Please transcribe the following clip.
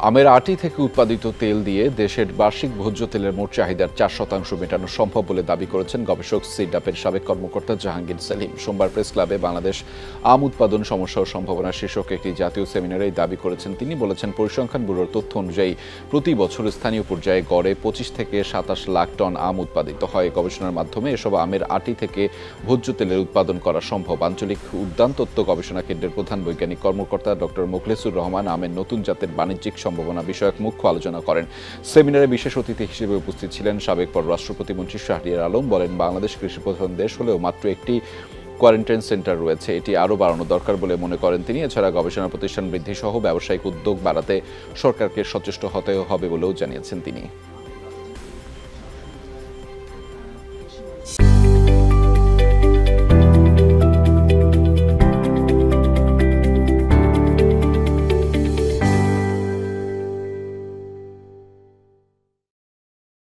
আমের আটি থেকে উৎপাদিত তেল দিয়ে দেশের বার্ষিক ভোজ্য তেলের মোট চাহিদার 4% মেটানো সম্ভব বলে দাবি করেছেন গবেষক সিডাপের সাবেক কর্মকর্তা জাহাঙ্গীর সেলিম। সোমবার প্রেস ক্লাবে বাংলাদেশ আম উৎপাদন সমস্যা ও সম্ভাবনা শীর্ষক একটি জাতীয় সেমিনারে এই দাবি করেছেন তিনি। বলেছেন, পরিসংখ্যান ব্যুরোর তথ্য অনুযায়ী প্রতি বছর স্থানীয় পর্যায়ে গড়ে 25 থেকে 27 লাখ টন আম উৎপাদিত হয়। গবেষণার মাধ্যমে এসব আমের আটি থেকে ভোজ্য তেলের উৎপাদন করা সম্ভব। আঞ্চলিক উদ্যান তত্ত্ব গবেষণা কেন্দ্রের প্রধান বৈজ্ঞানিক কর্মকর্তা ডক্টর মোখলেসুর রহমান আমের নতুন জাতের বাণিজ্যিক সম্ভাবনা বিষয়ক মুখ্য আলোচনা করেন। সেমিনারে বিশেষ অতিথি হিসেবে উপস্থিত ছিলেন সাবেক পররাষ্ট্র প্রতিমন্ত্রী শাহরিয়ার আলম। বলেন, বাংলাদেশ কৃষি প্রধান দেশ হলেও মাত্র একটি কোয়ারেন্টাইন সেন্টার রয়েছে, এটি আরও বাড়ানো দরকার বলে মনে করেন তিনি। এছাড়া গবেষণা প্রতিষ্ঠান বৃদ্ধি সহ ব্যবসায়িক উদ্যোগ বাড়াতে সরকারকে সচেষ্ট হতে হবে বলেও জানিয়েছেন তিনি।